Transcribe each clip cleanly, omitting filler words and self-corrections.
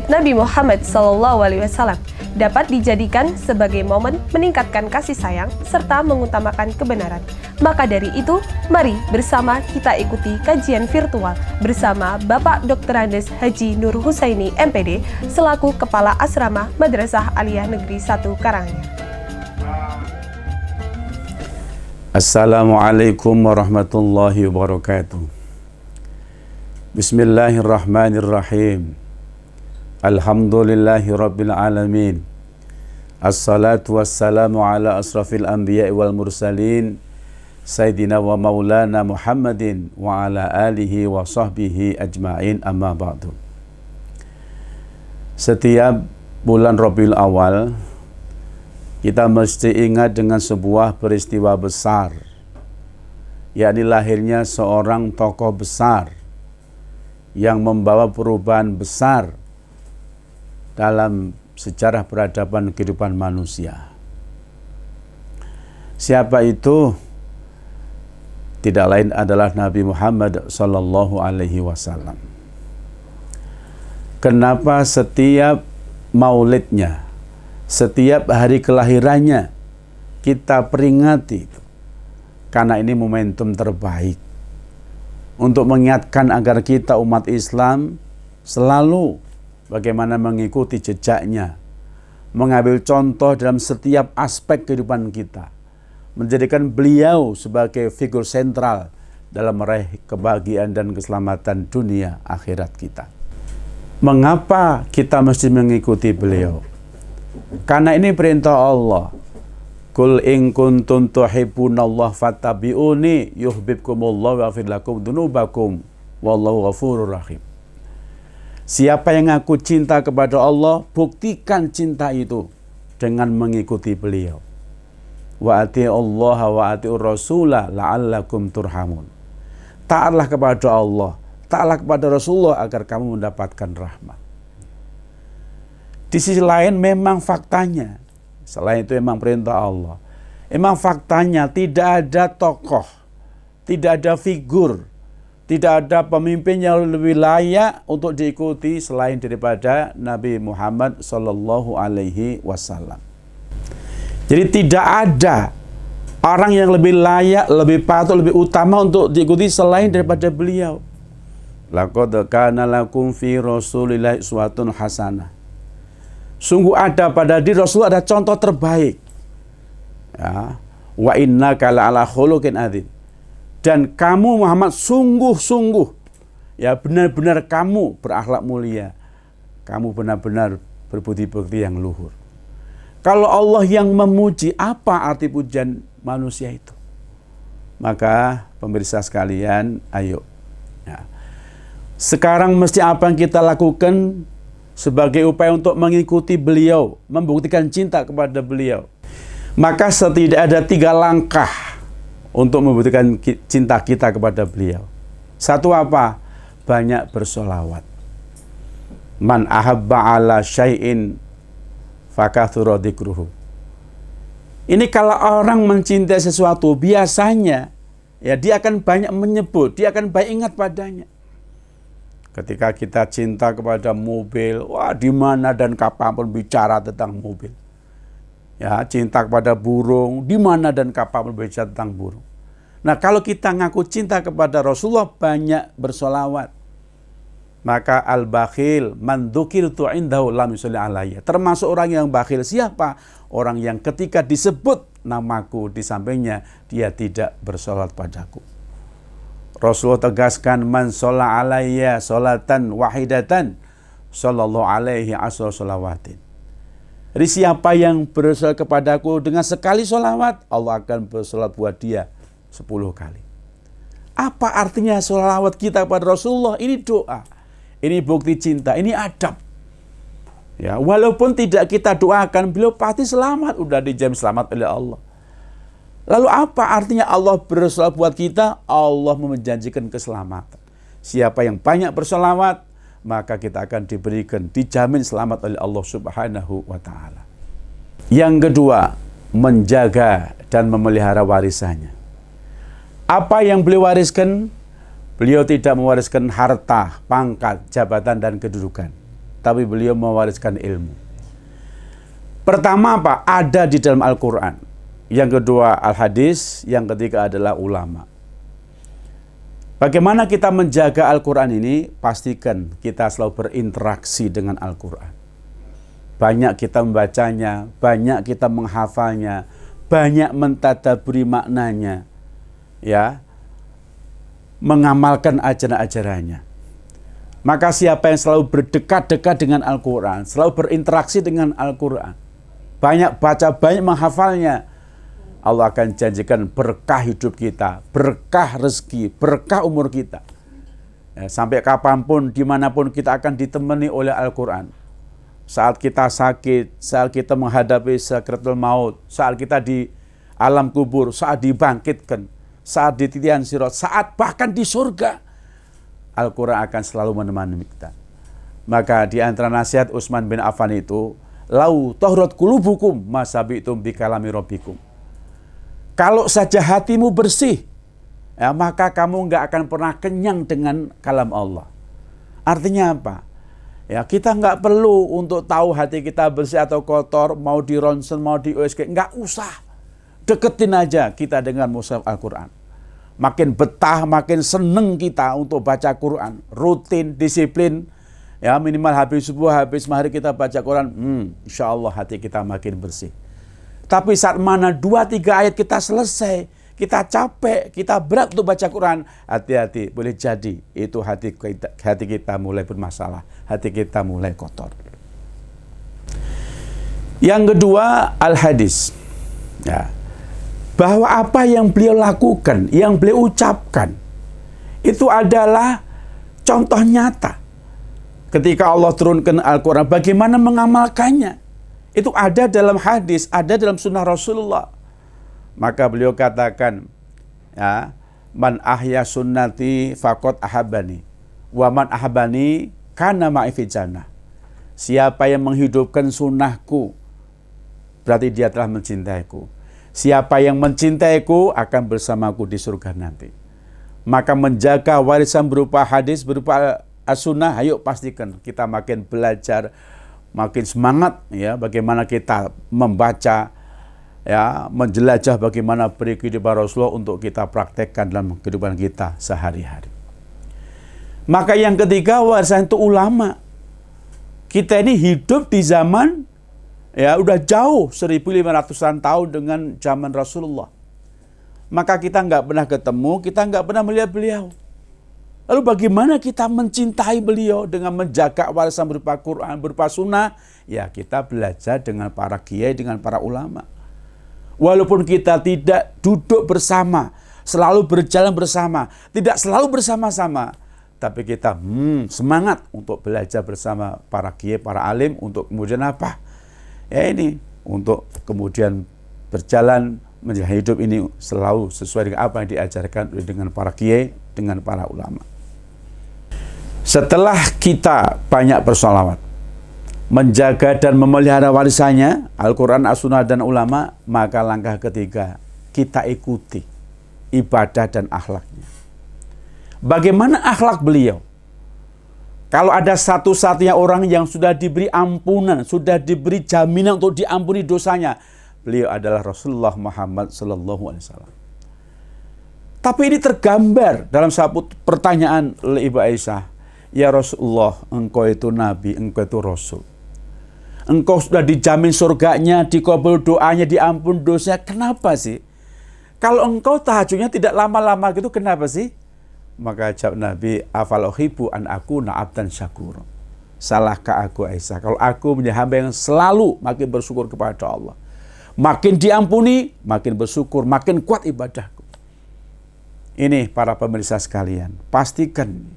Nabi Muhammad SAW dapat dijadikan sebagai momen meningkatkan kasih sayang serta mengutamakan kebenaran. Maka dari itu, mari bersama kita ikuti kajian virtual bersama Bapak Dr. Andes Haji Nur Husaini MPD selaku Kepala Asrama Madrasah Aliyah Negeri 1 Karanganyar. Assalamualaikum warahmatullahi wabarakatuh. Bismillahirrahmanirrahim. Alhamdulillahi rabbil alamin. Assalatu wassalamu ala asrafil anbiya'i wal mursalin Sayyidina wa maulana Muhammadin wa ala alihi wa sahbihi ajma'in, amma ba'du. Setiap bulan Rabiul Awal kita mesti ingat dengan sebuah peristiwa besar, yakni lahirnya seorang tokoh besar yang membawa perubahan besar dalam sejarah peradaban kehidupan manusia. Siapa itu? Tidak lain adalah Nabi Muhammad sallallahu alaihi wasallam. Kenapa setiap maulidnya, setiap hari kelahirannya kita peringati? Karena ini momentum terbaik untuk mengingatkan agar kita umat Islam selalu bagaimana mengikuti jejaknya, mengambil contoh dalam setiap aspek kehidupan kita, menjadikan beliau sebagai figur sentral dalam meraih kebahagiaan dan keselamatan dunia akhirat kita. Mengapa kita mesti mengikuti beliau? Karena ini perintah Allah. Qul in kuntum tuhibbunallaha fattabi'uni yuhibbukumullahu wa yaghfir lakum dzunubakum wallahu ghafurur rahim. Siapa yang ngaku cinta kepada Allah, buktikan cinta itu dengan mengikuti beliau. Wa ati'ullaha wa ati'ur rasulah la'allakum turhamun. Taatlah kepada Allah, taatlah kepada Rasulullah agar kamu mendapatkan rahmat. Di sisi lain memang faktanya, selain itu memang perintah Allah, memang faktanya tidak ada tokoh, tidak ada figur, tidak ada pemimpin yang lebih layak untuk diikuti selain daripada Nabi Muhammad sallallahu alaihi wasallam. Jadi tidak ada orang yang lebih layak, lebih patut, lebih utama untuk diikuti selain daripada beliau. Laqad kana lakum fi Rasulillahi uswatun hasanah. Sungguh ada pada diri Rasul ada contoh terbaik. Ya. Wa innaka la'ala khuluqin adzim. Dan kamu Muhammad sungguh-sungguh, ya benar-benar kamu berakhlak mulia. Kamu benar-benar berbudi pekerti yang luhur. Kalau Allah yang memuji, apa arti pujian manusia itu? Maka pemirsa sekalian, ayo. Ya. Sekarang mesti apa yang kita lakukan sebagai upaya untuk mengikuti beliau, membuktikan cinta kepada beliau. Maka setidaknya ada 3 langkah untuk membuktikan cinta kita kepada beliau. Satu apa? Banyak bersolawat. Man ahabba ala syai'in fakathura dzikruhu. Ini kalau orang mencintai sesuatu, biasanya ya dia akan banyak menyebut, dia akan banyak ingat padanya. Ketika kita cinta kepada mobil, wah di mana dan kapan pun bicara tentang mobil. Ya, cinta kepada burung, di mana dan kapan berbicara tentang burung. Nah, kalau kita ngaku cinta kepada Rasulullah, banyak bersolawat. Maka al-bakhil man dzukirtu indahu lam yusalli alayya. Termasuk orang yang bakhil siapa? Orang yang ketika disebut namaku di sampingnya, dia tidak bersolawat padaku. Rasulullah tegaskan, man sholla alayya sholatan wahidatan sallallahu alaihi asra sholawatin. Jadi siapa yang bersolawat kepadaku dengan sekali solawat, Allah akan bersolawat buat dia 10 kali. Apa artinya solawat kita kepada Rasulullah? Ini doa, ini bukti cinta, ini adab. Ya, walaupun tidak kita doakan, beliau pasti selamat, udah dijamin selamat oleh Allah. Lalu apa artinya Allah bersolawat buat kita? Allah menjanjikan keselamatan. Siapa yang banyak bersolawat, maka kita akan diberikan, dijamin selamat oleh Allah Subhanahu wa ta'ala. Yang kedua, menjaga dan memelihara warisannya. Apa yang beliau wariskan? Beliau tidak mewariskan harta, pangkat, jabatan, dan kedudukan. tapi beliau mewariskan ilmu. Pertama apa? Ada di dalam Al-Quran. Yang kedua Al-Hadis, yang ketiga adalah ulama. Bagaimana kita menjaga Al-Quran ini? Pastikan kita selalu berinteraksi dengan Al-Quran. Banyak kita membacanya, banyak kita menghafalnya, banyak mentadaburi maknanya, ya, mengamalkan ajaran-ajarannya. Maka siapa yang selalu berdekat-dekat dengan Al-Quran, selalu berinteraksi dengan Al-Quran, banyak baca, banyak menghafalnya, Allah akan janjikan berkah hidup kita, berkah rezeki, berkah umur kita. Ya, sampai kapanpun, dimanapun kita akan ditemani oleh Al-Quran. Saat kita sakit, saat kita menghadapi sakratul maut, saat kita di alam kubur, saat dibangkitkan, saat di titian sirat, saat bahkan di surga, Al-Quran akan selalu menemani kita. Maka di antara nasihat Utsman bin Affan itu, lau tahrat qulubukum masabitum bi kalami rabbikum. Kalau saja hatimu bersih, ya, maka kamu nggak akan pernah kenyang dengan kalam Allah. Artinya apa? Ya, kita nggak perlu untuk tahu hati kita bersih atau kotor, mau di ronsen, mau di USG, nggak usah. Deketin aja kita dengan mushaf Al-Quran. Makin betah, makin seneng kita untuk baca Quran. Rutin, disiplin, ya minimal habis subuh, habis maghrib kita baca Quran. Insya Allah hati kita makin bersih. Tapi saat mana 2-3 ayat kita selesai, kita capek, kita berat untuk baca Quran, hati-hati, boleh jadi itu hati kita mulai bermasalah, hati kita mulai kotor. Yang kedua, Al-Hadis. Ya. Bahwa apa yang beliau lakukan, yang beliau ucapkan, itu adalah contoh nyata. Ketika Allah turunkan Al-Quran, bagaimana mengamalkannya? Itu ada dalam hadis, ada dalam sunnah Rasulullah. Maka beliau katakan, ya, man ahya sunnati faqad ahabani, wa man ahabani kana ma'i fi jannah. Siapa yang menghidupkan sunnahku, berarti dia telah mencintaiku. Siapa yang mencintaiku akan bersamaku di surga nanti. Maka menjaga warisan berupa hadis, berupa as-sunnah, ayo pastikan kita makin belajar, makin semangat, ya, bagaimana kita membaca, ya, menjelajah bagaimana kehidupan Rasulullah untuk kita praktekkan dalam kehidupan kita sehari-hari. Maka yang ketiga, warisan itu ulama. Kita ini hidup di zaman, ya, udah jauh 1500-an tahun dengan zaman Rasulullah. Maka kita nggak pernah ketemu, kita nggak pernah melihat beliau. Lalu bagaimana kita mencintai beliau dengan menjaga warisan berupa Quran, berupa sunnah? Ya, kita belajar dengan para kiai, dengan para ulama. Walaupun kita tidak duduk bersama, selalu berjalan bersama, tidak selalu bersama-sama, tapi kita semangat untuk belajar bersama para kiai, para alim, untuk kemudian apa? Ya ini, untuk kemudian berjalan menjalani hidup ini selalu sesuai dengan apa yang diajarkan dengan para kiai, dengan para ulama. Setelah kita banyak bersolawat, menjaga dan memelihara warisannya, Al-Quran, As-Sunnah, dan ulama, maka langkah ketiga, kita ikuti ibadah dan akhlaknya. Bagaimana akhlak beliau? Kalau ada satu-satunya orang yang sudah diberi ampunan, sudah diberi jaminan untuk diampuni dosanya, beliau adalah Rasulullah Muhammad SAW. Tapi ini tergambar dalam satu pertanyaan oleh Ibu Aisyah. Ya Rasulullah, engkau itu Nabi, engkau itu Rasul. Engkau sudah dijamin surganya, dikabul doanya, diampun dosanya. Kenapa sih? Kalau engkau tahajudnya tidak lama-lama gitu, kenapa sih? Maka jawab Nabi, afal uhibbu an akuna abdan syakur. Salahkah aku Aisyah? Kalau aku menjadi hamba yang selalu makin bersyukur kepada Allah. Makin diampuni, makin bersyukur, makin kuat ibadahku. Ini para pemirsa sekalian, pastikan,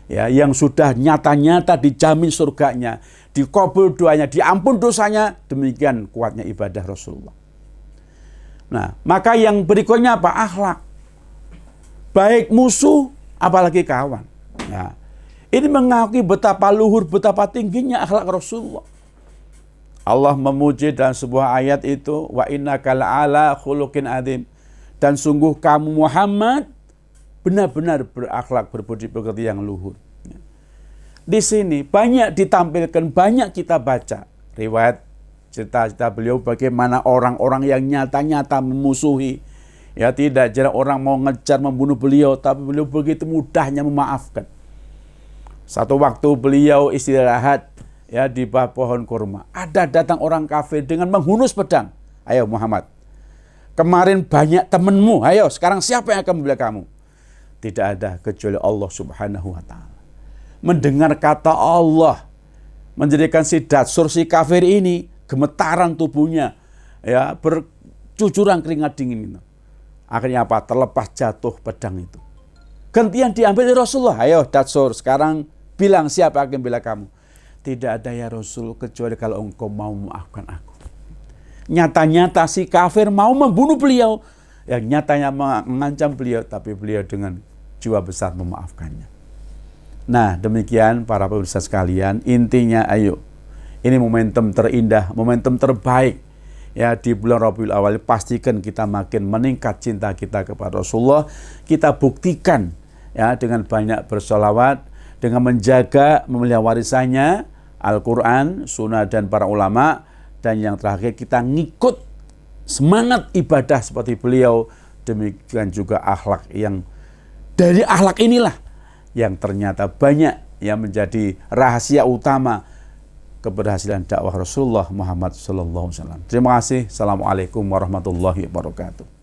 ya, yang sudah nyata-nyata dijamin surganya, dikabul doanya, diampun dosanya, demikian kuatnya ibadah Rasulullah. Nah, maka yang berikutnya apa? Akhlak. Baik musuh, apalagi kawan. Ya. Ini mengakui betapa luhur, betapa tingginya akhlak Rasulullah. Allah memuji dalam sebuah ayat itu, wa innaka la'ala khuluqin adzim. Dan sungguh kamu Muhammad benar-benar berakhlak, berbudi pekerti yang luhur. di sini banyak ditampilkan, banyak kita baca riwayat cerita-cerita beliau bagaimana orang-orang yang nyata-nyata memusuhi, ya tidak jarang orang mau ngejar membunuh beliau, tapi beliau begitu mudahnya memaafkan. Satu waktu beliau istirahat ya di bawah pohon kurma, ada datang orang kafir dengan menghunus pedang. Ayo Muhammad, kemarin banyak temanmu, ayo sekarang siapa yang akan membela kamu? Tidak ada kecuali Allah Subhanahu wa Ta'ala. Mendengar kata Allah menjadikan si Datsur, si kafir ini, gemetaran tubuhnya, ya bercucuran keringat dingin itu. Akhirnya apa? Terlepas jatuh pedang itu. Gantian diambil Rasulullah. Ayo Datsur, sekarang bilang siapa yang akan bela kamu? Tidak ada ya Rasul, kecuali kalau engkau mau memaafkan aku. Nyata-nyata si kafir mau membunuh beliau, yang nyatanya mengancam beliau, tapi beliau dengan jiwa besar memaafkannya. Nah, demikian para pemirsa sekalian, intinya ayo, ini momentum terindah, momentum terbaik ya di bulan Rabiul Awal. Pastikan kita makin meningkat cinta kita kepada Rasulullah. Kita buktikan ya dengan banyak bersolawat, dengan menjaga, memelihara warisannya, Al-Quran, Sunnah dan para ulama, dan yang terakhir kita ngikut semangat ibadah seperti beliau. Demikian juga akhlak, yang dari akhlak inilah yang ternyata banyak yang menjadi rahasia utama keberhasilan dakwah Rasulullah Muhammad SAW. Terima kasih. Assalamualaikum warahmatullahi wabarakatuh.